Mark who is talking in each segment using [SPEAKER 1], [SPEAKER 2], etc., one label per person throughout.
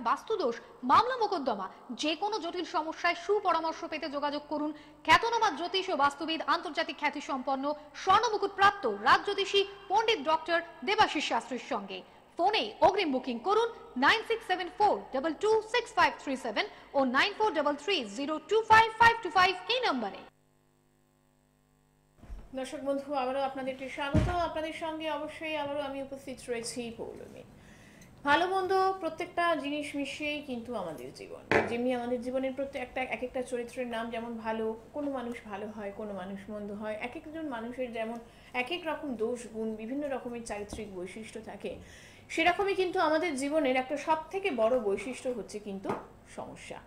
[SPEAKER 1] বাস্তুদোষ, মামলা মোকদ্দমা, যে কোনো জটিল সমস্যায় সুপরামর্শ পেতে যোগাযোগ করুন খ্যাতনামা জ্যোতিষ ও বাস্তুবিদ, আন্তর্জাতিক খ্যাতি সম্পন্ন স্বর্ণমুকুট প্রাপ্ত রাজজ্যোতিষী পণ্ডিত ডক্টর দেবাশিস শাস্ত্রীর সঙ্গে। ফোনে অগ্রিম বুকিং করুন 9674226537 ও 9433025525 এই নম্বরে।
[SPEAKER 2] দর্শক বন্ধু, আবারও আপনাদেরকে স্বাগত। আপনাদের সঙ্গে অবশ্যই আবারও আমি উপস্থিত রয়েছি পৌলমী। ভালো মন্দ প্রত্যেকটা জিনিস মিশিয়েই কিন্তু আমাদের জীবন। যেমনি আমাদের জীবনের প্রত্যেকটা এক একটা চরিত্রের নাম যেমন ভালো, কোনো মানুষ ভালো হয়, কোনো মানুষ মন্দ হয়, এক একজন মানুষের যেমন এক এক রকম দোষ গুণ, বিভিন্ন রকমের চারিত্রিক বৈশিষ্ট্য থাকে, সেরকমই কিন্তু আমাদের জীবনের একটা সব থেকে বড় বৈশিষ্ট্য হচ্ছে কিন্তু সমস্যা।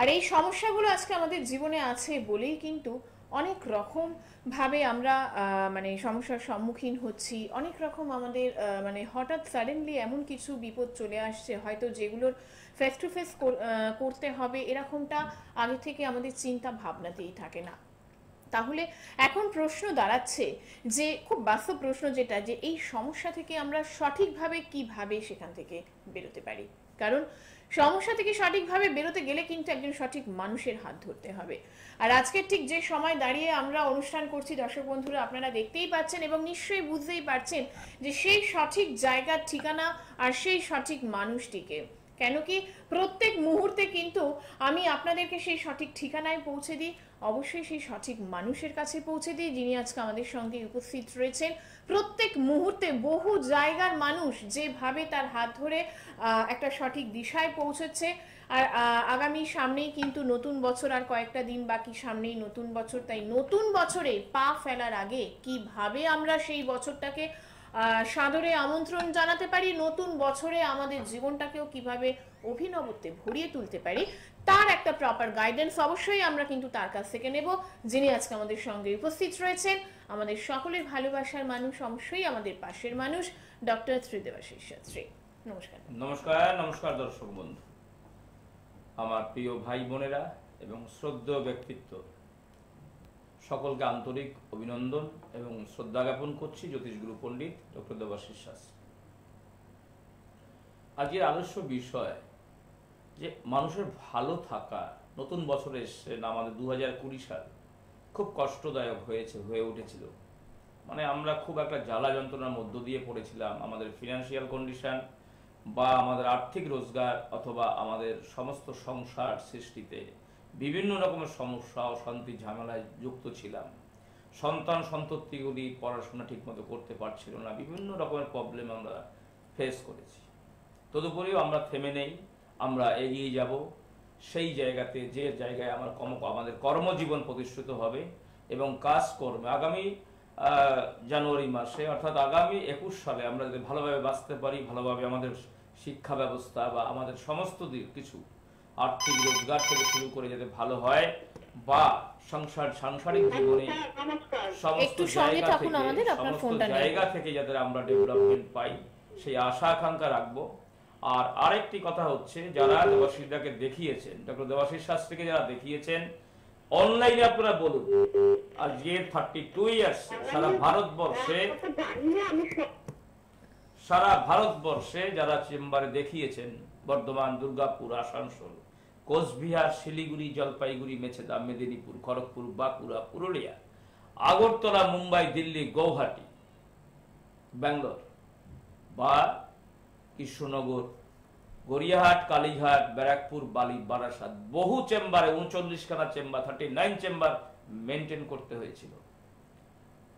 [SPEAKER 2] আর এই সমস্যাগুলো আজকে আমাদের জীবনে আছে বলেই কিন্তু অনেক রকম ভাবে আমরা মানে সমস্যার সম্মুখীন হচ্ছি। অনেক রকম আমাদের মানে হঠাৎ সাডেনলি এমন কিছু বিপদ চলে আসছে হয়তো যেগুলোর ফেস টু ফেস করতে হবে এরকমটা আগে থেকে আমাদের চিন্তা ভাবনাতেই থাকে না। তাহলে এখন প্রশ্ন দাঁড়াচ্ছে যে খুব বাস্তব প্রশ্ন যেটা, যে এই সমস্যা থেকে আমরা সঠিকভাবে কিভাবে সেখান থেকে বেরোতে পারি। কারণ সমস্যা থেকে সঠিকভাবে বেরোতে গেলে কিন্তু একজন সঠিক মানুষের হাত ধরতে হবে। আর আজকে ঠিক যে সময় দাঁড়িয়ে আমরা অনুষ্ঠান করছি দর্শক বন্ধুরা আপনারা দেখতেই পাচ্ছেন এবং নিশ্চয়ই বুঝতেই পারছেন যে সেই সঠিক জায়গার ঠিকানা আর সেই সঠিক মানুষটিকে। কেন কি প্রত্যেক মুহূর্তে কিন্তু আমি আপনাদেরকে সেই সঠিক ঠিকানায় পৌঁছে দিই, অবশ্যই সেই সঠিক মানুষের কাছে পৌঁছে দিই যিনি আজকে আমাদের সঙ্গে উপস্থিত রয়েছেন। প্রত্যেক মুহূর্তে বহু জায়গার মানুষ যেভাবে তার হাত ধরে একটা সঠিক দিশায় পৌঁছেছে। আর আগামী সামনেই কিন্তু নতুন বছর, আর কয়েকটা দিন বাকি, সামনেই নতুন বছর। তাই নতুন বছরে পা ফেলার আগে কিভাবে আমরা সেই বছরটাকে সাদরে আমন্ত্রণ জানাতে পারি, নতুন বছরে আমাদের জীবনটাকেও কিভাবে অভিনবত্বে ভরিয়ে তুলতে পারি, তার একটা প্রপার গাইডেন্স অবশ্যই আমরা কিন্তু তার কাছ থেকে নেব, যিনি আজকে আমাদের সঙ্গে উপস্থিত রয়েছেন। আমাদের সকলের ভালোবাসার মানুষ, অবশ্যই আমাদের পাশের মানুষ, ডক্টর দেবাশিস শাস্ত্রী। নমস্কার।
[SPEAKER 3] নমস্কার। নমস্কার দর্শক বন্ধু, আমার প্রিয় ভাই বোনেরা এবং শ্রদ্ধেয় ব্যক্তিত্ব, সকলকে আন্তরিক অভিনন্দন এবং শ্রদ্ধা জ্ঞাপন করছি জ্যোতিষগুরু পণ্ডিত ডক্টর দেবাশিস শাস্ত্রী। আজকের আদর্শ বিষয় যে মানুষের ভালো থাকা। নতুন বছরে এসে না, আমাদের 2020 সাল খুব কষ্টদায়ক হয়ে উঠেছিল। মানে আমরা খুব একটা জ্বালা যন্ত্রণার মধ্য দিয়ে পড়েছিলাম। আমাদের ফিনান্সিয়াল কন্ডিশন বা আমাদের আর্থিক রোজগার অথবা আমাদের সমস্ত সংসার সৃষ্টিতে বিভিন্ন রকমের সমস্যা, অশান্তি, ঝামেলায় যুক্ত ছিলাম। সন্তান সন্ততিগুলি পড়াশোনা ঠিকমতো করতে পারছিল না, বিভিন্ন রকমের প্রবলেম আমরা ফেস করেছি। তদুপরিও আমরা থেমে নেই, আমরা এগিয়ে যাব সেই জায়গাতে, যে জায়গায় আমাদের কর্মজীবন প্রতিষ্ঠিত হবে এবং কাজকর্মে আগামী জানুয়ারি মাসে অর্থাৎ আগামী 21 সালে আমরা যদি ভালোভাবে বাঁচতে পারি, ভালোভাবে আমাদের শিক্ষা ব্যবস্থা বা আমাদের সমস্ত কিছু আর্থিক রোজগার থেকে শুরু করে যাতে ভালো হয় বা সাংসারিক জীবনে সমস্ত জায়গা থেকে যাতে আমরা ডেভেলপমেন্ট পাই, সেই আশা আকাঙ্ক্ষা রাখবো। আর আরেকটি কথা হচ্ছে, যারা দেবাশিসদাকে দেখিয়েছেন, ডক্টর দেবাশিস শাস্ত্রীকে যারা দেখিয়েছেন অনলাইনে, আপনারা বলুন আজকে 32 ইয়ার্স সারা ভারতবর্ষে যারা চেম্বারে দেখিয়েছেন, বর্ধমান, দুর্গাপুর, আসানসোল, কোচবিহার, শিলিগুড়ি, জলপাইগুড়ি, মেছেদা, মেদিনীপুর, খড়গপুর, বাঁকুড়া, পুরুলিয়া, আগরতলা, মুম্বাই, দিল্লি, গৌহাটি, ব্যাঙ্গালোর বা কৃষ্ণনগর, গড়িয়াহাট, কালীঘাট, ব্যারাকপুর, বারাসাত, বহু চেম্বারে 39খানা চেম্বার, 39 চেম্বার মেনটেন করতে হয়েছিল।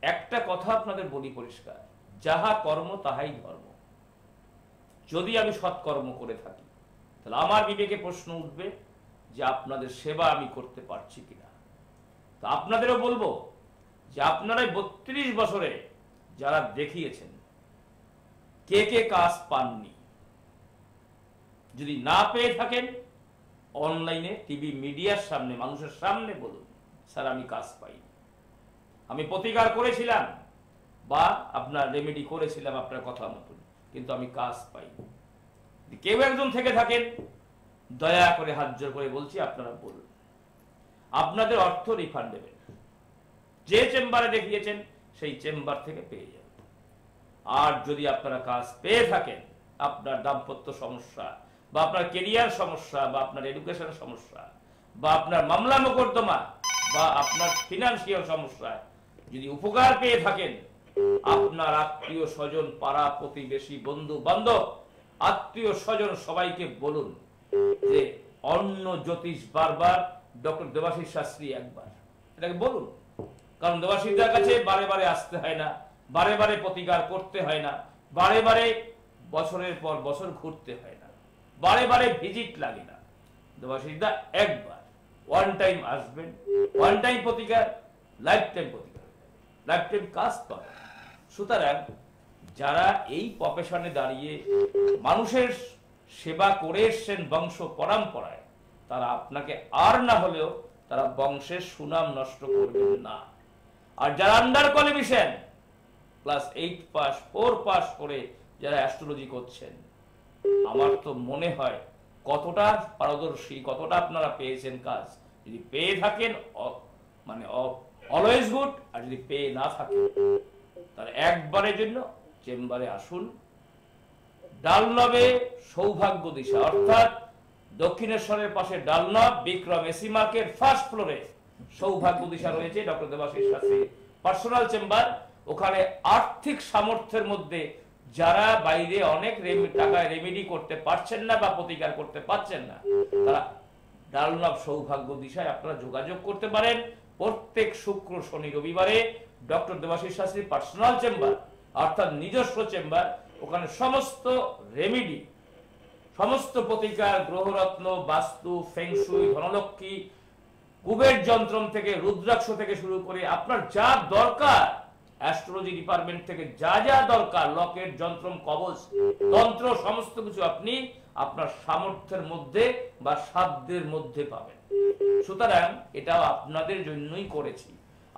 [SPEAKER 3] একটা কথা আপনাদের বলি পরিষ্কার, যাহা কর্ম তাহাই ধর্ম। যদি আমি সৎকর্ম করে থাকি তাহলে আমার বিবেকে প্রশ্ন উঠবে যে আপনাদের সেবা আমি করতে পারছি কিনা। তো আপনাদেরও বলবো যে আপনারাই 32 বছরে যারা দেখিয়েছেন, কে কে কাজ পাননি, যদি না পেয়ে থাকেন অনলাইনে, টিভি, মিডিয়ার সামনে, মানুষের সামনে বলুন, স্যার আমি কাজ পাইনি, আমি প্রতিকার করেছিলাম বা আপনার রেমেডি করেছিলাম আপনার কথা মতন, কিন্তু আমি কাজ পাইনি। কেউ একজন থেকে থাকেন, দয়া করে হাত জোর করে বলছি আপনারা বলুন। আপনাদের অর্থ রিফান্ড দেবেন, যে চেম্বারে দেখিয়েছেন সেই চেম্বার থেকে পেয়ে যাবেন। আর যদি আপনারা কাজ পেয়ে থাকেন, আপনার দাম্পত্য সমস্যা বা আপনার কেরিয়ার সমস্যা বা আপনার এডুকেশন সমস্যা বা আপনার মামলা মোকদ্দমা বা আপনার ফিনান্সিয়াল সমস্যা যদি উপকার পেয়ে থাকেন, আপনার আত্মীয় স্বজন, পাড়া প্রতিবেশী, বন্ধু বান্ধব, আত্মীয় স্বজন সবাইকে বলুন যে অন্য জ্যোতিষ বারবার, ডক্টর দেবাশিস শাস্ত্রী একবার, এটাকে বলুন। কারণ দেবাশিসদের কাছে বারে বারে আসতে হয় না, বারে বারে প্রতিকার করতে হয় না, বারে বারে বছরের পর বছর ঘুরতে হয় না, বারে বারে ভিজিট লাগে না। দেবাশিসদা একবার ওয়ান টাইম আসবেন, ওয়ান টাইম প্রতিকার, লাইফ টাইম প্রতিকার, লাইফ টাইম কাজ পাবেন। সুতরাং যারা এই প্রফেশনে দাঁড়িয়ে মানুষের সেবা করে এসছেন বংশ পরম্পরায়, তারা আপনাকে আর না হলেও তারা বংশের সুনাম নষ্ট করবেন না। আর যারা under qualification class 8 pass 4 pass করে যারা অ্যাস্ট্রোলজি করছেন, আমার তো মনে হয় কতটা পারদর্শী, কতটা আপনারা পেয়েছেন কাজ। যদি পেয়ে থাকেন মানে অলওয়েজ গুড, আর যদি পেয়ে না থাকেন তাহলে একবারের জন্য চেম্বারে আসুন। ডালনবে সৌভাগ্য দিশা, অর্থাৎ দক্ষিণেশ্বরের পাশে ডালনব বিক্রম এসি মার্কেট ফার্স্ট ফ্লোরে সৌভাগ্য দিশা রয়েছে doctor Debashis Shastri personal chamber. ওখানে আর্থিক সামর্থ্যের মধ্যে যারা বাইরে অনেক টাকায় রেমেডি করতে পারছেন না বা প্রতিকার করতে পারছেন না, তারা ডালনব সৌভাগ্য দিশায় আপনারা যোগাযোগ করতে পারেন। প্রত্যেক শুক্র, শনি, রবিবারে doctor Debashis Shastri personal chamber, অর্থাৎ নিজস্ব চেম্বার। ওখানে সমস্ত রেমেডি, সমস্ত প্রতিকার, গ্রহরত্ন, বাস্তু, ফেংশুই, ধনলক্ষ্মী, কুবের যন্ত্রম থেকে রুদ্রাক্ষ থেকে শুরু করে আপনার যা দরকার, অ্যাস্ট্রোলজি ডিপার্টমেন্ট থেকে যা যা দরকার, লকেট, যন্ত্রম, কবচ, তন্ত্র, সমস্ত কিছু আপনি আপনার সামর্থ্যের মধ্যে বা সাধ্যের মধ্যে পাবেন। সুতরাং এটাও আপনাদের জন্যই করেছি।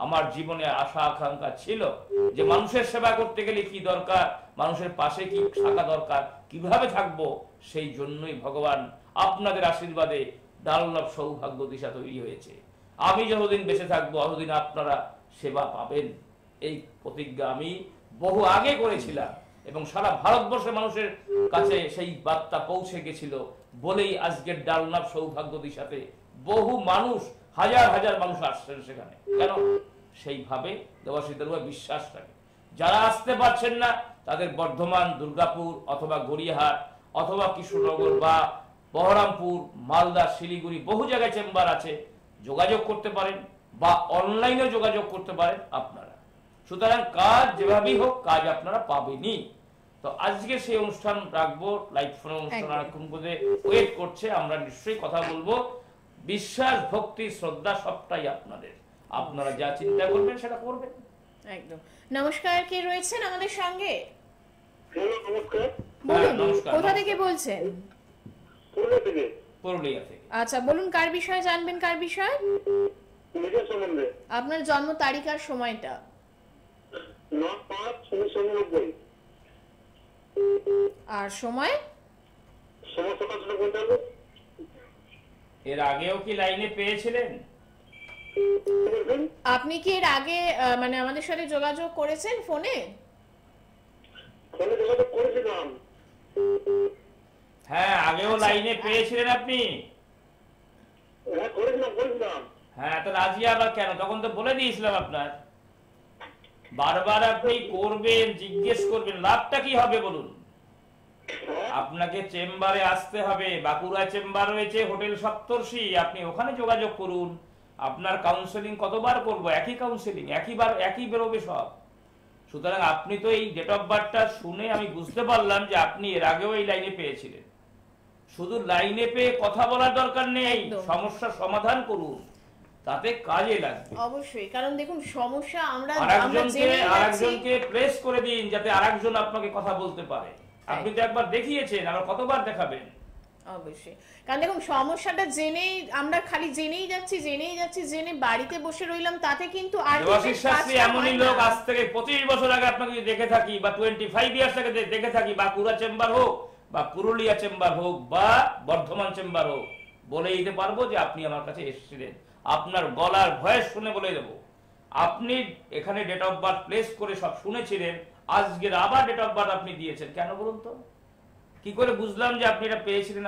[SPEAKER 3] আমার জীবনে আশা আকাঙ্ক্ষা ছিল যে মানুষের সেবা করতে গেলে কি দরকার, মানুষের পাশে কি থাকা দরকার, কিভাবে থাকবো, সেই জন্যই ভগবান আপনাদের আশীর্বাদে ডালনব সৌভাগ্য দিশা তৈরি হয়েছে। আমি যতদিন বেঁচে থাকবো ততদিন আপনারা সেবা পাবেন, এই প্রতিজ্ঞা আমি বহু আগে করেছিলাম এবং সারা ভারতবর্ষের মানুষের কাছে সেই বার্তা পৌঁছে গেছিল বলেই আজকের ডালনব সৌভাগ্য দিশাতে বহু মানুষ, হাজার হাজার মানুষ আসছেন সেখানে। কেন? সেইভাবে দেবাশিসদের বিশ্বাস থাকে। যারা আসতে পারছেন না তাদের বর্ধমান, দুর্গাপুর অথবা গড়িয়াহাট অথবা কৃষ্ণনগর বা বহরমপুর, মালদা, শিলিগুড়ি বহু জায়গায় চেম্বার আছে, যোগাযোগ করতে পারেন বা অনলাইনে যোগাযোগ করতে পারেন আপনারা। সুতরাং কাজ যেভাবেই হোক কাজ আপনারা পাবেনই। তো আজকে সেই অনুষ্ঠান রাখবো, লাইভ ফোন অনুষ্ঠান অনেকক্ষণ করে ওয়েট করছে, আমরা নিশ্চয়ই কথা বলবো। বিশ্বাস, ভক্তি, শ্রদ্ধা সবটাই আপনাদের, আপনারা যা চিন্তা করবেন সেটা করবেন।
[SPEAKER 2] একদম। নমস্কার, কে রয়েছেন আমাদের সঙ্গে?
[SPEAKER 4] হ্যালো, নমস্কার।
[SPEAKER 2] বলুন,
[SPEAKER 3] নমস্কার।
[SPEAKER 2] কোথা থেকে বলছেন?
[SPEAKER 4] পুরুলিয়া থেকে।
[SPEAKER 3] পুরুলিয়া থেকে।
[SPEAKER 2] আচ্ছা, বলুন কার বিষয়ে জানবেন, কার বিষয়?
[SPEAKER 4] নিজের সম্বন্ধে।
[SPEAKER 2] আপনার জন্ম তারিখ আর সময়টা।
[SPEAKER 4] 9/5/1999।
[SPEAKER 2] আর সময়?
[SPEAKER 4] সময় সকাল 9:55।
[SPEAKER 3] এর আগেও কি লাইনে পেয়েছিলেন?
[SPEAKER 2] আপনি কি এর আগে মানে আমাদের সাথে যোগাযোগ করেছেন ফোনে?
[SPEAKER 4] ফোনে যোগাযোগ করেছিলাম।
[SPEAKER 3] হ্যাঁ, আগেও লাইনে পেয়েছিলেন আপনি?
[SPEAKER 4] হ্যাঁ, করেছিলাম।
[SPEAKER 3] হ্যাঁ, তো রাজি আবার কেন? তখন তো বলে দিয়েছিলাম আপনার। বারবার আপনি করবেন, জিজ্ঞেস করবেন, লাভটা কি হবে বলুন? আপনাকে চেম্বারে আসতে হবে, বাঁকুড়া চেম্বার রয়েছে হোটেল সপ্তর্ষি, আপনি ওখানে যোগাযোগ করুন। আপনার কাউন্সেলিং কতবার করব? একই কাউন্সেলিং, একইবার একই বেরোবে সব। সুতরাং আপনি তো এই ডেট অফ বার্থটা শুনে আমি বুঝতে পারলাম যে আপনি এর আগেও এই লাইনে পেয়েছিলেন। শুধু লাইনে পেয়ে কথা বলার দরকার নেই, সমস্যার সমাধান করুন, তাতে কাজে লাগবে।
[SPEAKER 2] অবশ্যই, কারণ দেখুন সমস্যা আমরা
[SPEAKER 3] আরেকজনকে প্লেস করে দিন যাতে আরেকজন আপনাকে কথা বলতে পারে। আপনি তো একবার দেখিয়েছেন, আবার কতবার দেখাবেন?
[SPEAKER 2] অবশ্যই, কারণ দেখুন সমস্যাটা জেনেই আমরা খালি জেনেই যাচ্ছি জেনে বাড়িতে বসে রইলাম, তাতে কিন্তু আর
[SPEAKER 3] দেবাশিস শাস্ত্রী এমনই লোক, আজ থেকে 25 বছর আগে আপনাকে যদি দেখে থাকি বা 25 ইয়ার্স আগে দেখে থাকি, বাঁকুড়া চেম্বার হোক বা পুরুলিয়া চেম্বার হোক বা বর্ধমান চেম্বার হোক, বলে দিতে পারবো যে আপনি আমার কাছে এসেছিলেন। আপনার গলার ভয়েস শুনে বলে দেবো আপনি এখানে ডেট অফ বার্থ প্লেস করে সব শুনেছিলেন, আজকের আবার ডেট অফ বার্থ আপনি দিয়েছেন কেন বলুন তো? কি করে বুঝলাম যে আপনি এটা পেয়েছিলেন?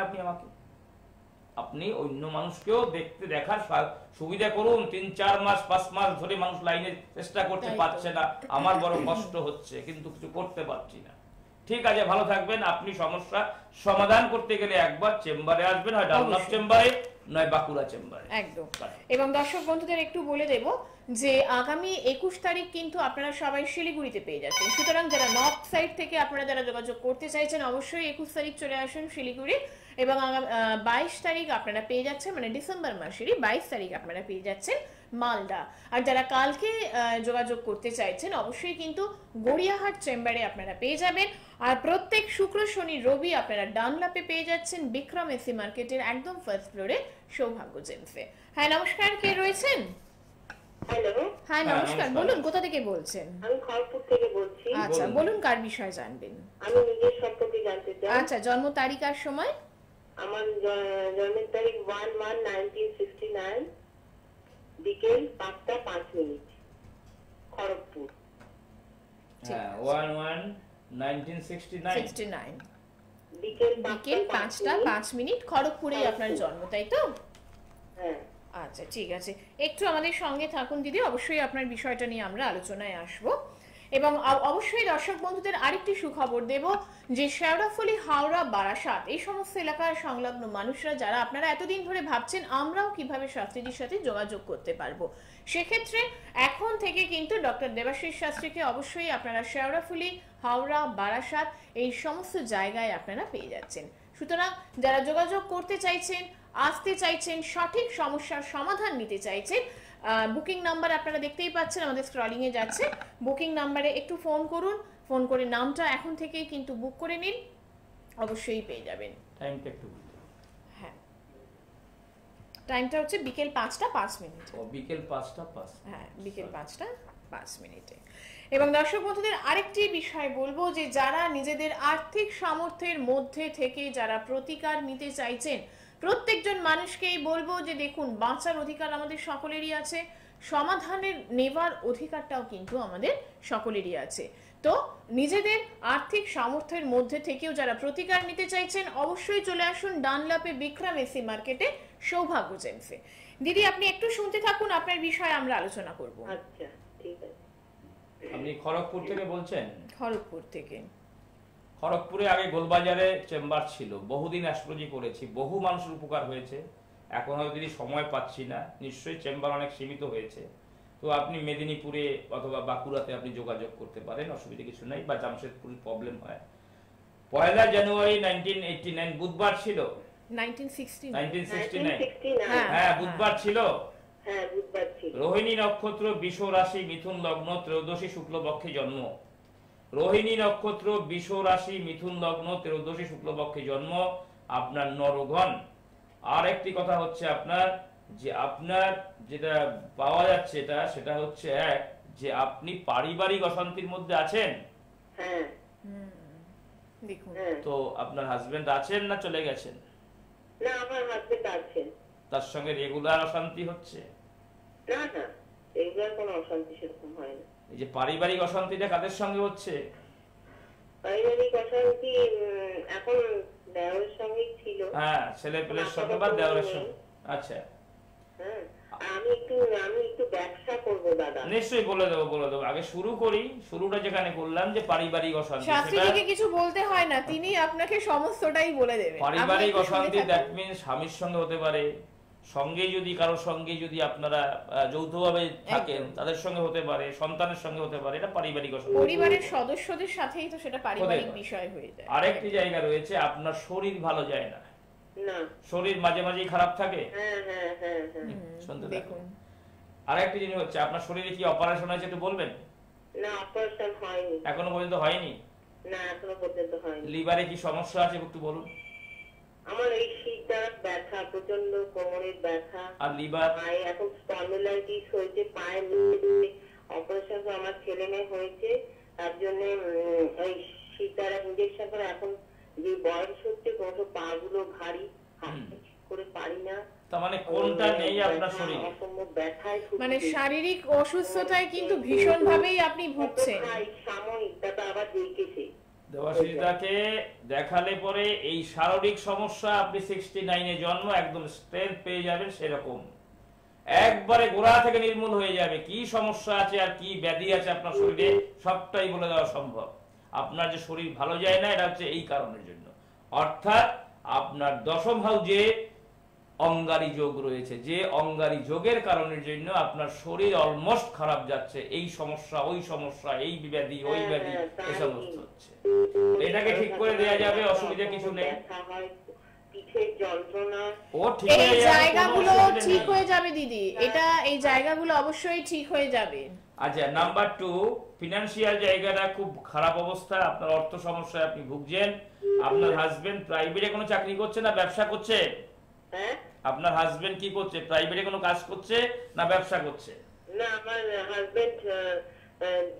[SPEAKER 3] আপনি অন্য মানুষকেও দেখার সুবিধা করুন। 3-4 মাস 5 মাস ধরে মানুষ লাইনে চেষ্টা করতে
[SPEAKER 2] তাই তো।
[SPEAKER 3] পারছে না, আমার বড় কষ্ট হচ্ছে, কিন্তু কিছু করতে পারছি না। ঠিক আছে, ভালো থাকবেন। আপনি সমস্যা সমাধান করতে গেলে একবার চেম্বারে আসবেন, হয় ডানলপ
[SPEAKER 2] অবশ্যই।
[SPEAKER 3] চেম্বারে নয় বাঁকুড়া চেম্বারে।
[SPEAKER 2] একদম। এবং দর্শক বন্ধুদের একটু বলে দেব যে আগামী 21 তারিখ কিন্তু আপনারা সবাই শিলিগুড়িতে পেয়ে যাচ্ছেন। সুতরাং যারা নর্থ সাইড থেকে আপনারা যারা যোগাযোগ করতে চাইছেন অবশ্যই 21 তারিখ চলে আসুন শিলিগুড়ি। এবং 22 তারিখ আপনারা পেয়ে যাচ্ছেন, মানে ডিসেম্বর মাসেরই 22 তারিখ আপনারা পেয়ে যাচ্ছেন মালদা। আর যারা কালকে যোগাযোগ করতে চাইছেন অবশ্যই কিন্তু গড়িয়াহাট চেম্বারে আপনারা পেয়ে যাবেন। আর প্রত্যেক শুক্র শনি রবি আপনারা ডানলাপে পেয়ে যাচ্ছেন বিক্রম এসি মার্কেটের একদম ফার্স্ট ফ্লোরে সৌভাগ্য জেমসে। হ্যাঁ নমস্কার, কে রয়েছেন?
[SPEAKER 5] হ্যালো,
[SPEAKER 2] হ্যাঁ নমস্কার,
[SPEAKER 3] নমস্কার।
[SPEAKER 2] বলুন কোথা থেকে বলছেন?
[SPEAKER 5] আমি খড়গপুর থেকে বলছি।
[SPEAKER 2] আচ্ছা
[SPEAKER 3] বলুন।
[SPEAKER 2] বলুন, কার বিষয়ে জানবেন?
[SPEAKER 5] আমি নিজের সম্পর্কে জানতে চাই।
[SPEAKER 2] আচ্ছা, জন্ম তারিখ আর সময়?
[SPEAKER 5] আমার জন্মের তারিখ 1/1/1969, বিকেল 5টা 5 মিনিট, খড়গপুর।
[SPEAKER 3] হ্যাঁ, 1/1/1969।
[SPEAKER 2] 69
[SPEAKER 5] বিকেল
[SPEAKER 2] বিকেল 5টা 5 মিনিট, খড়গপুরেই আপনার জন্ম, তাই তো?
[SPEAKER 5] হ্যাঁ,
[SPEAKER 2] আচ্ছা ঠিক আছে, একটু আমাদের সঙ্গে থাকুন দিদি, অবশ্যই আপনার বিষয়টা নিয়ে আমরা আলোচনায় আসব। এবং অবশ্যই দর্শক বন্ধুদের আরেকটি সুখবর দেব যে শেওড়াফুলি, হাওড়া, বারাসাত এই সমস্ত এলাকার সংলগ্ন মানুষরা যারা আপনারা এতদিন ধরে ভাবছেন আমরাও কিভাবে শাস্ত্রীজির সাথে যোগাযোগ করতে পারবো, সেক্ষেত্রে এখন থেকে কিন্তু ডক্টর দেবাশিস শাস্ত্রীকে অবশ্যই আপনারা শেওড়াফুলি, হাওড়া, বারাসাত এই সমস্ত জায়গায় আপনারা পেয়ে যাচ্ছেন। সুতরাং যারা যোগাযোগ করতে চাইছেন, আসতে চাইছেন, সঠিক সমস্যার সমাধান নিতে চাইছেন, বুকিং নাম্বার আপনারা দেখতেই পাচ্ছেন আমাদের স্ক্রলিং এ যাচ্ছে। বুকিং নাম্বারে একটু ফোন করুন, ফোন করে নামটা এখন থেকেই কিন্তু বুক করে নিন, অবশ্যই পেয়ে যাবেন।
[SPEAKER 3] টাইমটা একটু বলতে হবে।
[SPEAKER 2] হ্যাঁ, টাইমটা হচ্ছে বিকেল 5টা 5 মিনিট।
[SPEAKER 3] ও, বিকেল 5টা 5।
[SPEAKER 2] হ্যাঁ, বিকেল 5টা 5 মিনিটে। এবং দর্শক বন্ধুদের আরেকটি বিষয় বলবো যে যারা নিজেদের আর্থিক সামর্থ্যের মধ্যে থেকে যারা প্রতিকার নিতে চাইছেন, প্রত্যেকজন মানুষকেই বলবো যে দেখুন, বাঁচার অধিকার আমাদের সকলেরই আছে, সমাধানের নেবার অধিকারটাও কিন্তু আমাদের সকলেরই আছে। তো নিজেদের আর্থিক সামর্থ্যের মধ্যে থেকেও যারা প্রতিকার নিতে চাইছেন অবশ্যই চলে আসুন ডানলাপে বিক্রম এসি মার্কেটে সৌভাগ্য জেমসে। দিদি আপনি একটু শুনতে থাকুন, আপনার বিষয়ে আমরা আলোচনা করব।
[SPEAKER 5] আচ্ছা ঠিক আছে।
[SPEAKER 3] আপনি খড়গপুর থেকে বলছেন?
[SPEAKER 2] খড়গপুর থেকে।
[SPEAKER 3] খড়গপুরে আগে গোলবাজারে চেম্বার ছিল, বহুদিন অ্যাস্ট্রোলজি করেছি, বহু মানুষের উপকার হয়েছে। এখন হয়তো যদি সময় পাচ্ছি না, নিশ্চয়ই চেম্বার অনেক সীমিত হয়েছে। তো আপনি মেদিনীপুরে অথবা বাঁকুড়াতে আপনি যোগাযোগ করতে পারেন, অসুবিধা কিছু নেই। বা জামশেদপুরে প্রবলেম হয়। 1 জানুয়ারি 1989 বুধবার ছিল।
[SPEAKER 2] 1969
[SPEAKER 5] 1969
[SPEAKER 3] হ্যাঁ, বুধবার ছিল।
[SPEAKER 5] হ্যাঁ, বুধবার ছিল।
[SPEAKER 3] রোহিণী নক্ষত্র, বৃষ রাশি, মিথুন লগ্ন, ত্রয়োদশী শুক্লপক্ষে জন্ম। রোহিণী নক্ষত্র, বৃষ রাশি, মিথুন লগ্ন, ত্রয়োদশী শুক্লপক্ষে জন্ম আপনার নরগণ। আর একটি কথা হচ্ছে আপনার যে আপনার যেটা পাওয়া যাচ্ছে সেটা হচ্ছে যে আপনি পারিবারিক অশান্তির মধ্যে আছেন।
[SPEAKER 5] হ্যাঁ
[SPEAKER 2] দেখুন,
[SPEAKER 5] হ্যাঁ।
[SPEAKER 3] তো আপনার হাজবেন্ড আছেন না চলে গেছেন?
[SPEAKER 5] না, আমার হাজবেন্ড আছেন।
[SPEAKER 3] তার সঙ্গে রেগুলার অশান্তি হচ্ছে?
[SPEAKER 5] না না, এগুলোর কোনো অশান্তি সেরকম হয় না।
[SPEAKER 3] এই যে পারিবারিক অশান্তিটা কাদের সঙ্গে হচ্ছে?
[SPEAKER 5] পারিবারিক অশান্তি এখন দেওরের সঙ্গেই ছিল।
[SPEAKER 3] হ্যাঁ, ছেলে পেলের সঙ্গে বা দেওরের সঙ্গে। আচ্ছা,
[SPEAKER 5] হ্যাঁ, আমি একটু ব্যবসা করব দাদা।
[SPEAKER 3] নিশ্চয়ই বলে দেবো। আগে শুরু করি। শুরুটা যেখানে করলাম যে পারিবারিক অশান্তি,
[SPEAKER 2] শাস্ত্রীজিকে কিছু বলতে হয় না, তিনি আপনাকে সমস্তটাই বলে দেবেন।
[SPEAKER 3] পারিবারিক অশান্তি দ্যাট মিন্স স্বামীর সঙ্গে হতে পারে, সঙ্গে যদি কারোর সঙ্গে যদি আপনারা যৌথভাবে থাকেন তাদের সঙ্গে হতে পারে, সন্তানের সঙ্গে হতে পারে, এটা পারিবারিক অশান্তি।
[SPEAKER 2] পরিবারের সদস্যদের সাথেই তো সেটা পারিবারিক
[SPEAKER 3] হতে পারে।
[SPEAKER 2] বিষয় হয়ে যায়।
[SPEAKER 3] আরেকটি জায়গা রয়েছে, আপনার শরীর ভালো যায় না,
[SPEAKER 5] না।
[SPEAKER 3] শরীর মাঝে মাঝেই খারাপ থাকে।
[SPEAKER 5] হ্যাঁ হ্যাঁ হ্যাঁ হ্যাঁ।
[SPEAKER 3] শুনতে
[SPEAKER 2] দেখুন,
[SPEAKER 3] দেখুন। আরেকটি জিনিস হচ্ছে, আপনার শরীরে কি অপারেশন হয়েছে একটু বলবেন?
[SPEAKER 5] না, অপারেশন হয়নি।
[SPEAKER 3] এখনো পর্যন্ত হয়নি?
[SPEAKER 5] না, এখনো পর্যন্ত হয়নি।
[SPEAKER 3] লিভারে কি সমস্যা আছে একটু বলুন।
[SPEAKER 5] আমার এই শীতটা ব্যথা, প্রচন্ড কোমরের ব্যথা।
[SPEAKER 3] আর লিভার?
[SPEAKER 5] পায়ে এখন স্পন্ডিলাইটিস হয়েছে, পায়ে অপারেশন আমার ছেলে মেয়ে হয়েছে, তার জন্য ওই শীতটার ইঞ্জেকশন করে এখন যে বয়স হচ্ছে কোনো পা গুলো ভারী, হাঁটতে ঠিক করে পারি না।
[SPEAKER 3] তার মানে কোনটা নেই আপনার শরীরে?
[SPEAKER 5] অসম্ভব ব্যথায়
[SPEAKER 2] মানে শারীরিক অসুস্থতায় কিন্তু ভীষণ ভাবেই আপনি ভুগছেন।
[SPEAKER 5] সাময়িক, তারপর আবার দেখেছে।
[SPEAKER 3] দেবাশিসদাকে দেখালে পরে এই শারীরিক সমস্যা, আপনি 69-এ জন্ম, একদম স্ট্রেংথ পেয়ে যাবেন সেরকম, একবারে গোড়া থেকে নির্মূল হয়ে যাবে। কি সমস্যা আছে আর কি ব্যাধি আছে আপনার শরীরে সবটাই বলে দেওয়া সম্ভব। আপনার যে শরীর ভালো যায় না এটা হচ্ছে এই কারণের জন্য, অর্থাৎ আপনার দশম হাউজে অঙ্গারী যোগ রয়েছে, যে অঙ্গারী যোগের কারণের জন্য আপনার শরীর অলমোস্ট খারাপ যাচ্ছে, এই সমস্যা ওই সমস্যা, এই ব্যাধি ওই ব্যাধি, এই সমস্ত হচ্ছে। এটাকে ঠিক করে দেওয়া যাবে, অসুবিধা কিছু নেই। ও ঠিক
[SPEAKER 2] এই
[SPEAKER 3] হয়ে যাবে,
[SPEAKER 2] জায়গাগুলো
[SPEAKER 3] কোনো অসুবিধা
[SPEAKER 2] ঠিক
[SPEAKER 3] নেই।
[SPEAKER 2] হয়ে যাবে দিদি, এটা এই জায়গাগুলো অবশ্যই ঠিক হয়ে যাবে।
[SPEAKER 3] আচ্ছা, নাম্বার 2, ফিনান্সিয়াল জায়গাটা খুব খারাপ অবস্থা, আপনার অর্থ সমস্যায় আপনি ভুগছেন। আপনার হাজবেন্ড প্রাইভেটে কোনো চাকরি করছে না ব্যবসা করছে? আপনার হাজবেন্ড কি করছে? প্রাইভেটে কোনো কাজ করছে না ব্যবসা করছে?
[SPEAKER 5] না, আমার হাজবেন্ড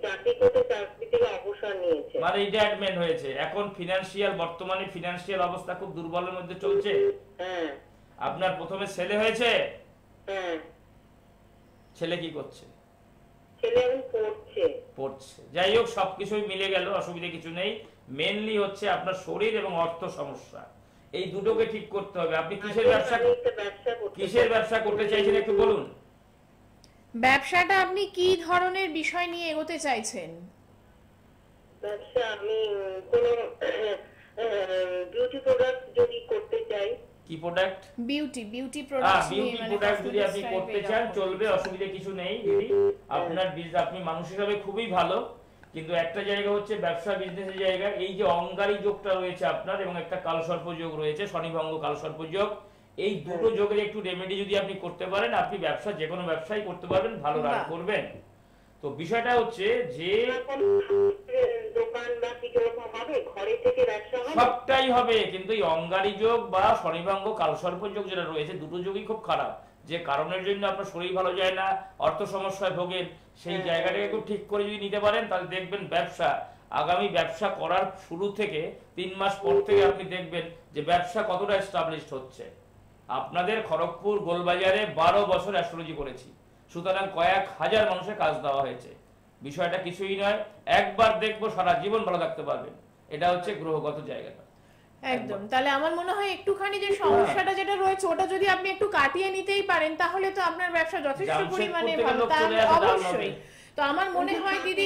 [SPEAKER 5] চাকরি করতে, চাকরি থেকে অবসর নিয়েছে,
[SPEAKER 3] মানে রিটায়ারমেন্ট হয়েছে। এখন ফিনান্সিয়াল, বর্তমানে ফিনান্সিয়াল অবস্থা খুব দুর্বলের মধ্যে চলছে।
[SPEAKER 5] হ্যাঁ
[SPEAKER 3] আপনার প্রথমে ছেলে হয়েছে,
[SPEAKER 5] হ্যাঁ,
[SPEAKER 3] ছেলে কি করছে?
[SPEAKER 5] ছেলে এখন পড়ছে।
[SPEAKER 3] পড়ছে। যাই হোক, সবকিছুই মিলে গেল, অসুবিধা কিছু নেই। মেনলি হচ্ছে আপনার শরীর এবং অর্থ সমস্যা, এই দুটোকে ঠিক করতে হবে। আপনি কিসের ব্যবসা, কিসের ব্যবসা করতে চাইছেন একটু বলুন?
[SPEAKER 2] ব্যবসাটা আপনি কি ধরনের বিষয় নিয়ে এগোতে চাইছেন?
[SPEAKER 5] ব্যবসা আমি কোনো বিউটি প্রোডাক্ট যদি করতে চাই।
[SPEAKER 3] কি প্রোডাক্ট?
[SPEAKER 2] বিউটি প্রোডাক্টস নিয়ে,
[SPEAKER 3] বিউটি
[SPEAKER 2] মানে
[SPEAKER 3] প্রোডাক্ট যদি আপনি
[SPEAKER 2] cosmetics
[SPEAKER 3] করতে
[SPEAKER 2] type-এর
[SPEAKER 3] চান
[SPEAKER 2] এরকম।
[SPEAKER 3] চলবে, অসুবিধা কিছু নেই দিদি। আপনার আপনি মানুষ হিসাবে খুবই ভালো, কিন্তু একটা জায়গা হচ্ছে ব্যবসা বিজনেসের জায়গা। এই যে অঙ্গারী যোগটা রয়েছে আপনার, এবং একটা কালসর্প যোগ রয়েছে, শনিভঙ্গ কালসর্প যোগ, এই দুটো যোগের একটু রেমেডি যদি আপনি করতে পারেন, আপনি ব্যবসা যে কোনো ব্যবসাই করতে পারবেন, ভালো রান করবেন। তো বিষয়টা হচ্ছে যে
[SPEAKER 5] দোকান বা কি রকম হবে, ঘরে থেকে ব্যবসা হবে,
[SPEAKER 3] সবটাই হবে, কিন্তু এই অঙ্গারী যোগ বা শনিভঙ্গ কালসর্প যোগ যেটা রয়েছে, দুটো যোগই খুব খারাপ, যে কারণের জন্য আপনার শরীর ভালো যায় না, অর্থ সমস্যায় ভোগেন। সেই জায়গাটাকে খুব ঠিক করে যদি নিতে পারেন, তাহলে দেখবেন ব্যবসা, আগামী ব্যবসা করার শুরু থেকে 3 মাস পর থেকে আপনি দেখবেন যে ব্যবসা কতটা এস্টাবলিশড হচ্ছে। আপনাদের খড়গপুর গোলবাজারে 12 বছর অ্যাস্ট্রোলজি করেছি, সুতরাং কয়েক হাজার মানুষের কাজ দেওয়া হয়েছে। বিষয়টা কিছুই নয়, একবার দেখবো সারা জীবন ভালো থাকতে পারবেন। এটা হচ্ছে গ্রহগত জায়গাটা।
[SPEAKER 2] একদম। তাহলে আমার মনে হয় একটুখানি যে সমস্যাটা যেটা রয়েছে ওটা যদি আপনি একটু কাটিয়ে নিতেই পারেন, তাহলে তো আপনার ব্যবসা যথেষ্ট পরিমাণে ভালো। অবশ্যই। তো আমার মনে হয় দিদি,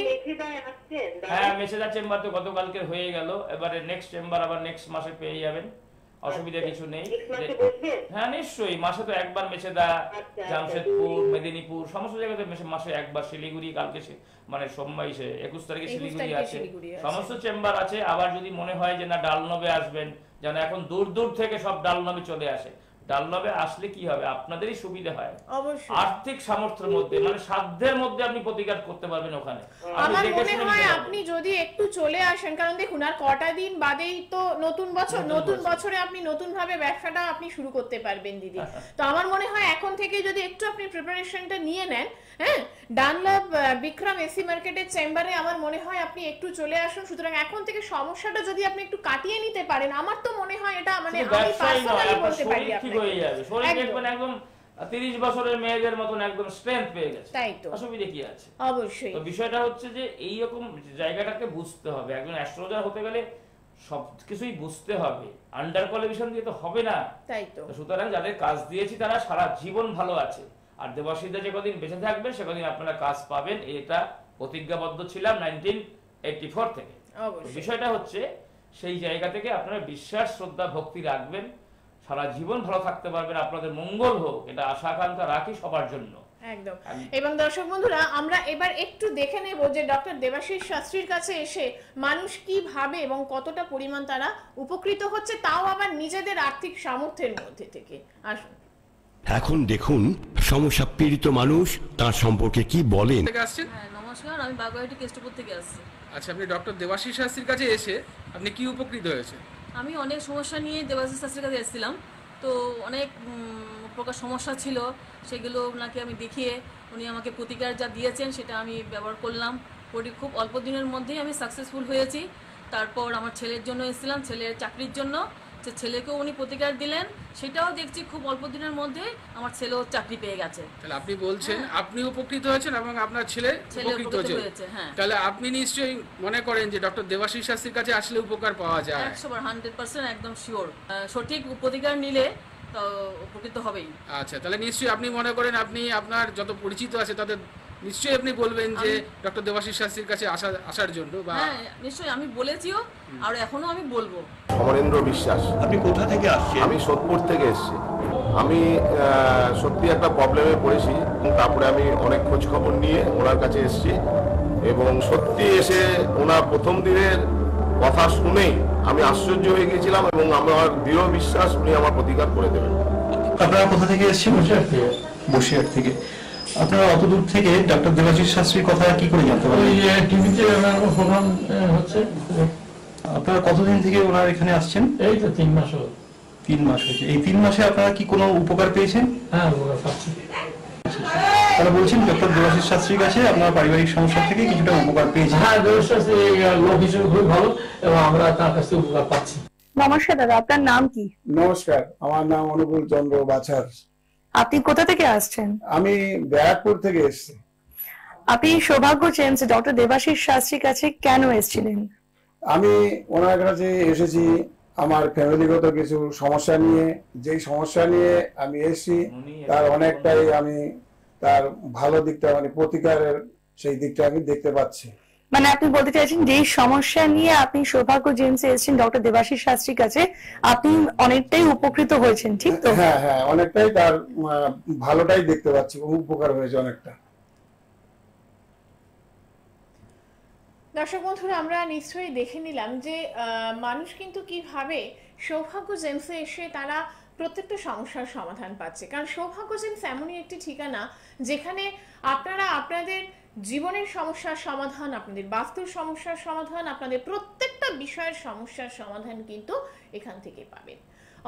[SPEAKER 3] হ্যাঁ, মেসেজা চেম্বার তো গতকালকে হয়ে গেল, এবারে নেক্সট চেম্বার আবার নেক্সট মাসে পেয়ে যাবেন, অসুবিধা কিছু নেই। হ্যাঁ নিশ্চয়ই, মাসে তো একবার মেছেদা, জামশেদপুর, মেদিনীপুর সমস্ত জায়গাতে মাসে একবার, শিলিগুড়ি কালকে মানে সোমবার 21 তারিখে শিলিগুড়ি আছে, সমস্ত চেম্বার আছে। আবার যদি মনে হয় যে না ডালনবে আসবেন, যেন এখন দূর দূর থেকে সব ডালনবে চলে আসে, ডালনবে আসলে কি হবে, আপনাদেরই সুবিধা হয়।
[SPEAKER 2] অবশ্যই
[SPEAKER 3] আর্থিক সামর্থ্যের মধ্যে, মানে সাধ্যের মধ্যে আপনি প্রতিকার করতে পারবেন ওখানে।
[SPEAKER 2] আমার মনে হয় আপনি যদি একটু চলে আসেন, কারণ দেখুন আর কটা দিন বাদেই তো নতুন বছর, নতুন বছরে আপনি নতুন ভাবে ব্যবসাটা আপনি শুরু করতে পারবেন দিদি। তো আমার মনে হয় এখন থেকে যদি একটু আপনি প্রিপারেশনটা নিয়ে নেন, হ্যাঁ, ডানলভ বিক্রম এসি মার্কেটের চেম্বারে আমার মনে হয় আপনি একটু চলে আসুন। সুতরাং এখন থেকে সমস্যাটা যদি আপনি একটু কাটিয়ে নিতে পারেন, আমার তো মনে হয় এটা মানে আমি পার্সোনালি বলতে পারি আপনাকে
[SPEAKER 3] হয়ে যাবে, শরীর দেখবেন একদম 30 বছরের মেয়েদের মতন একদম স্ট্রেংথ পেয়ে গেছে।
[SPEAKER 2] তাই তো,
[SPEAKER 3] অসুবিধা কি আছে?
[SPEAKER 2] অবশ্যই।
[SPEAKER 3] তো বিষয়টা হচ্ছে যে এই রকম জায়গাটাকে বুঝতে হবে, একজন অ্যাস্ট্রোলজার হতে গেলে সবকিছুই বুঝতে হবে, আন্ডার কোয়ালিফিকেশন দিয়ে তো হবে না।
[SPEAKER 2] তাই তো,
[SPEAKER 3] সুতরাং যাদের কাজ দিয়েছি তারা সারা জীবন ভালো আছে, আর দেবাশিসদা যে কদিন বেঁচে থাকবে সে কদিন আপনারা কাজ পাবেন, এটা প্রতিজ্ঞাবদ্ধ ছিলাম 1984 থেকে। বিষয়টা হচ্ছে সেই জায়গা থেকে আপনারা বিশ্বাস, শ্রদ্ধা, ভক্তি রাখবেন, সারা জীবন ভালো থাকতে পারবেন, আপনাদের মঙ্গল হোক, এটা আশা আকাঙ্ক্ষা রাখি সবার জন্য।
[SPEAKER 2] একদম। এবং দর্শক বন্ধুরা, আমরা এবার একটু দেখে নেব যে ডক্টর দেবাশিস শাস্ত্রীর কাছে এসে মানুষ কি ভাবে এবং কতটা পরিমাণ তারা উপকৃত হচ্ছে, তাও আবার নিজেদের আর্থিক সামর্থ্যের মধ্যে থেকে। আসুন
[SPEAKER 6] এখন দেখুন সমস্যা পীড়িত মানুষ তার সম্পর্কে কি বলেন।
[SPEAKER 7] হ্যাঁ নমস্কার, আমি বাগুইহাটি কেষ্টপুর থেকে আসছি।
[SPEAKER 8] আচ্ছা, আপনি ডক্টর দেবাশিস শাস্ত্রীর কাছে এসে আপনি কি উপকৃত হয়েছে?
[SPEAKER 7] আমি অনেক সমস্যা নিয়ে দেবাশিস শাস্ত্রীর কাছে এসেছিলাম, তো অনেক প্রকার সমস্যা ছিল, সেগুলো ওনাকে আমি দেখিয়ে উনি আমাকে প্রতিকার যা দিয়েছেন সেটা আমি ব্যবহার করলাম, খুব অল্প দিনের মধ্যেই আমি সাকসেসফুল হয়েছি। তারপর আমার ছেলের জন্য এসেছিলাম, ছেলের চাকরির জন্য, যে ছেলেকেও উনি প্রতিকার দিলেন, সেটাও দেখছি খুব অল্প দিনের মধ্যে আমার ছেলেও চাকরি পেয়ে গেছে।
[SPEAKER 8] তাহলে আপনি বলছেন আপনি উপকৃত হয়েছেন এবং আপনার ছেলে উপকৃত হয়েছে।
[SPEAKER 7] হ্যাঁ,
[SPEAKER 8] তাহলে আপনি নিশ্চয়ই মনে করেন যে ডক্টর দেবাশিস শাস্ত্রীর কাছে আসলে উপকার পাওয়া যায়।
[SPEAKER 7] 100% একদম শিওর, সঠিক প্রতিকার নিলে তো উপকৃত হবেই।
[SPEAKER 8] আচ্ছা, তাহলে নিশ্চয়ই আপনি মনে করেন আপনি আপনার যত পরিচিত আছে তাদের নিশ্চয়ই আপনি বলবেন যে ডক্টর দেবাশিস শাস্ত্রীর কাছে আসার জন্য।
[SPEAKER 7] হ্যাঁ, নিশ্চয়ই আমি বলেছিও আর এখনো আমি বলবো।
[SPEAKER 9] অমরেন্দ্র বিশ্বাস।
[SPEAKER 6] আপনি কোথা থেকে আসছেন?
[SPEAKER 9] আমি সোদপুর থেকে এসেছি। আমি সত্যি একটা প্রবলেমে পড়েছি, তারপরে আমি অনেক খোঁজ খবর নিয়ে ওনার কাছে এসেছি এবং সত্যি এসে ওনার প্রথম দিনের কথা শুনেই আমি আশ্চর্য হয়ে গিয়েছিলাম এবং আমার দৃঢ় বিশ্বাস উনি আমার প্রতিকার করে দেবেন।
[SPEAKER 10] আপনারা কোথা থেকে এসেছেন? বসিরহাট থেকে। আপনারা অত দূর থেকে ডক্টর দেবাশিস শাস্ত্রীর কথা কি করে জানতে পারলেন?
[SPEAKER 11] টিভিতে প্রোগ্রাম হচ্ছে।
[SPEAKER 10] আপনারা কতদিন থেকে ওনার এখানে আসছেন?
[SPEAKER 11] এই তো 3 মাস হলো।
[SPEAKER 10] 3 মাস হয়েছে। এই 3 মাসে আপনারা কি কোনো উপকার পেয়েছেন?
[SPEAKER 11] হ্যাঁ, উপকার পাচ্ছি।
[SPEAKER 10] তারা বলছেন ডক্টর দেবাশিস শাস্ত্রীর কাছে আপনার পারিবারিক সমস্যা থেকে কিছুটা উপকার পেয়েছেন।
[SPEAKER 11] হ্যাঁ, দেবাশিস শাস্ত্রী লোক হিসেবে খুবই ভালো এবং আমরা তার কাছ থেকে উপকার পাচ্ছি।
[SPEAKER 12] নমস্কার দাদা, আপনার নাম কি?
[SPEAKER 13] নমস্কার, আমার নাম অনুকূল চন্দ্র বাছার।
[SPEAKER 12] আপনি কোথা থেকে আসছেন?
[SPEAKER 13] আমি ব্যারাকপুর থেকে এসেছি।
[SPEAKER 12] আপনি সৌভাগ্য জেমস ডক্টর দেবাশিস শাস্ত্রীর কাছে কেন এসেছিলেন?
[SPEAKER 13] আমি ওনার কাছে এসেছি আমার ফ্যামিলিগত কিছু সমস্যা নিয়ে। যেই সমস্যা নিয়ে আমি এসেছি তার অনেকটাই আমি তার ভালো দিকটা মানে প্রতিকারের সেই দিকটা আমি দেখতে পাচ্ছি।
[SPEAKER 12] মানে আপনি বলতে চাইছেন যে সমস্যা নিয়ে আপনি সৌভাগ্য জেমসে এসেছেন ডক্টর দেবাশিস শাস্ত্রীর কাছে, আপনি অনেকটাই উপকৃত হয়েছেন, ঠিক তো?
[SPEAKER 13] হ্যাঁ হ্যাঁ, অনেকটাই তার ভালোটাই দেখতে পাচ্ছি, উপকার হয়েছে অনেকটা।
[SPEAKER 2] দর্শক বন্ধুরা, আমরা নিশ্চয়ই দেখে নিলাম যে মানুষ কিন্তু কিভাবে সৌভাগ্য জেমসে এসে তারা প্রত্যেকটা সমস্যার সমাধান পাচ্ছে। কারণ সৌভাগ্য জেমস এমনই একটি ঠিকানা যেখানে আপনারা আপনাদের জীবনের সমস্যার সমাধান, আপনাদের বাস্তুর সমস্যার সমাধান, আপনাদের প্রত্যেকটা বিষয়ের সমস্যার সমাধান কিন্তু এখান থেকে পাবেন।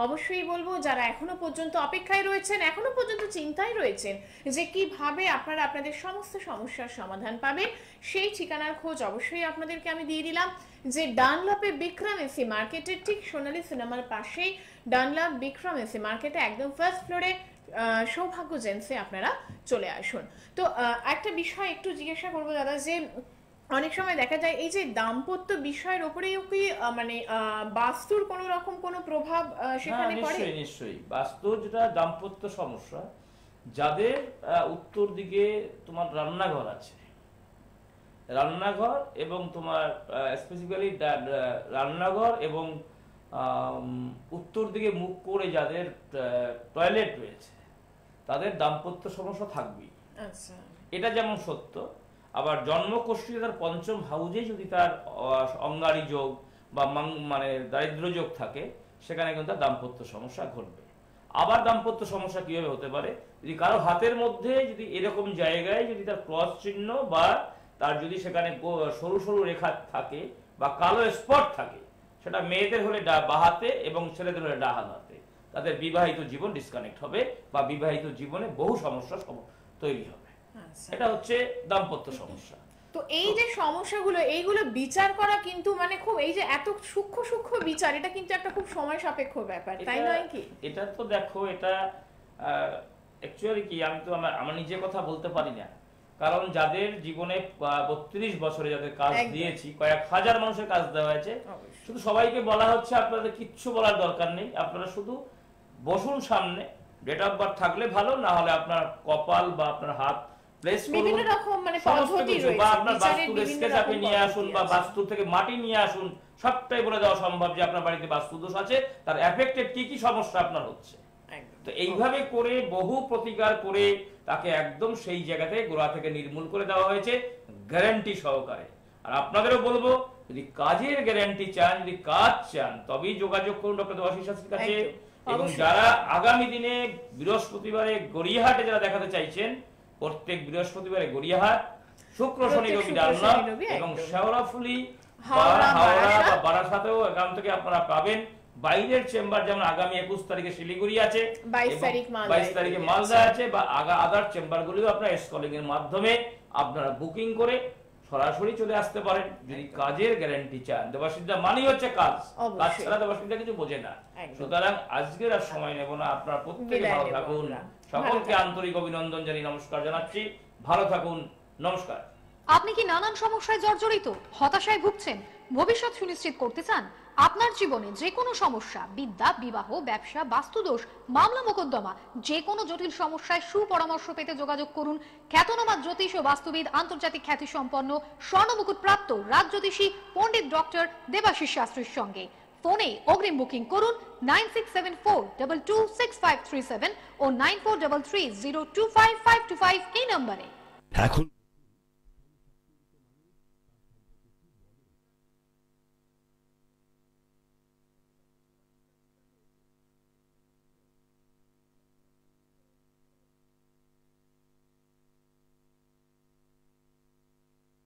[SPEAKER 2] অবশ্যই বলবো যারা এখনো পর্যন্ত অপেক্ষায় রয়েছেন, এখনো পর্যন্ত চিন্তায় রয়েছেন যে কিভাবে আপনারা আপনাদের সমস্ত সমস্যার সমাধান পাবেন, সেই ঠিকানার খোঁজ অবশ্যই আপনাদেরকে আমি দিয়ে দিলাম। যে ডানলপে বিক্রম এসি মার্কেটের ঠিক সোনালী সিনেমার পাশেই ডানলপ বিক্রম এসি মার্কেটে একদম ফার্স্ট ফ্লোরে সৌভাগ্য জেমসে আপনারা চলে আসুন। তো একটা বিষয় একটু জিজ্ঞাসা করবো দাদা, যে অনেক সময় দেখা যায় এই যে দাম্পত্য বিষয়ের উপরেও কি মানে বাস্তুর কোনো রকম কোনো প্রভাব সেখানে পড়ে?
[SPEAKER 3] নিশ্চয়ই বাস্তুর যেটা দাম্পত্য সমস্যা, যাদের উত্তর দিকে তোমার রান্নাঘর আছে, রান্নাঘর এবং তোমার স্পেসিফিক্যালি রান্নাঘর এবং উত্তর দিকে মুখ করে যাদের টয়লেট রয়েছে তাদের দাম্পত্য সমস্যা থাকবেই।
[SPEAKER 2] আচ্ছা,
[SPEAKER 3] এটা যেমন সত্য, আবার জন্মকুষ্ঠী তার পঞ্চম হাউজে যদি তার অঙ্গারী যোগ বা মানে দারিদ্র যোগ থাকে, সেখানে কিন্তু তার দাম্পত্য সমস্যা ঘটবে। আবার দাম্পত্য সমস্যা কিভাবে হতে পারে, যদি কারো হাতের মধ্যে যদি এরকম জায়গায় যদি তার ক্রস চিহ্ন বা তার যদি সেখানে সরু সরু রেখা থাকে বা কালো স্পট থাকে, সেটা মেয়েদের হলে বাহাতে এবং ছেলেদের হলে ডাহাত হাতে, তাদের বিবাহিত জীবন ডিসকানেক্ট হবে বা বিবাহিত জীবনে বহু সমস্যা তৈরি হবে। এটা হচ্ছে দাম্পত্য সমস্যা।
[SPEAKER 2] তো এই যে সমস্যাগুলো, এইগুলো বিচার করা কিন্তু মানে খুব, এই যে এত সূক্ষ্ম সূক্ষ্ম বিচার, এটা কিন্তু একটা খুব সময় সাপেক্ষ ব্যাপার, তাই নয় কি?
[SPEAKER 3] এটা তো দেখো, এটা অ্যাকচুয়ালি কি, আমি তো আমার নিজের কথা বলতে পারি না, কারণ যাদের জীবনে 32 বছরে যাদের কাজ দিয়েছি, কয়েক হাজার মানুষের কাজ দেওয়া হয়েছে, শুধু সবাইকে বলা হচ্ছে আপনাদের কিচ্ছু বলার দরকার নেই, আপনারা শুধু বসুন সামনে, ডেট অফ বার্থ থাকলে ভালো, না হলে আপনার কপাল বা আপনার হাত প্লেস করুন,
[SPEAKER 2] বিভিন্ন রকম মানে পদ্ধতি রয়েছে,
[SPEAKER 3] বা আপনার বাস্তুর স্কেচ আপনি নিয়ে আসুন বা বাস্তু থেকে মাটি নিয়ে আসুন, সবটাই বলে দেওয়া সম্ভব যে আপনার বাড়িতে বাস্তু দোষ আছে, তার এফেক্টেড কি কি সমস্যা আপনার হচ্ছে। তো এইভাবে করে বহু প্রতিকার করে তাকে একদম সেই জায়গাতে গোড়া থেকে নির্মূল করে দেওয়া হয়েছে গ্যারান্টি সহকারে। আর আপনাদেরও বলবো, যদি কাজের গ্যারান্টি চান, যদি কাজ চান, তবেই যোগাযোগ করুন ডক্টর দেবাশিস শাস্ত্রীর কাছে। এবং যারা আগামী দিনে বৃহস্পতিবারে গড়িয়াহাটে যারা দেখাতে চাইছেন, প্রত্যেক বৃহস্পতিবারে গড়িয়াহাট, শুক্র শনি রবি ডালনা এবং শেওড়াফুলি হাওড়া বা বারাসাতেও এখান থেকে আপনারা পাবেন। বাইরের চেম্বার যেমন আগামী 21 তারিখে শিলিগুড়ি আছে, 22 তারিখে মালদা আছে, বা আদার চেম্বার গুলিও আপনারা স্কলিং এর মাধ্যমে আপনারা বুকিং করে সরাসরি চলে আসতে পারেন যদি কাজের গ্যারান্টি চান। দেবাশিসদা মানেই হচ্ছে কাজ, কাজ ছাড়া দেবাশিসদা কিছু বোঝে না। সুতরাং আজকের আর সময় নেব না, আপনারা প্রত্যেকে ভালো থাকুন। সকলকে আন্তরিক অভিনন্দন জানিয়ে নমস্কার জানাচ্ছি। ভালো থাকুন, নমস্কার।
[SPEAKER 1] আপনি কি নানান সমস্যায় জর্জরিত, হতাশায় ভুগছেন, ভবিষ্যৎ সুনিশ্চিত করতে চান? আপনার জীবনে যে কোনো সমস্যা, বিদ্যা, বিবাহ, ব্যবসা, বাস্তুদোষ, মামলা মোকদ্দমা, যে কোনো জটিল সমস্যায় সুপরামর্শ পেতে যোগাযোগ করুন খ্যাতনামা জ্যোতিষ ও বাস্তুবিদ, আন্তর্জাতিক খ্যাতি সম্পন্ন, স্বর্ণমুকুট প্রাপ্ত রাজজ্যোতিষী পণ্ডিত ডক্টর দেবাশিস শাস্ত্রীর সঙ্গে। ফোনে অগ্রিম বুকিং করুন 9674226537 ও 9433025525 এই নম্বরে।
[SPEAKER 6] এখন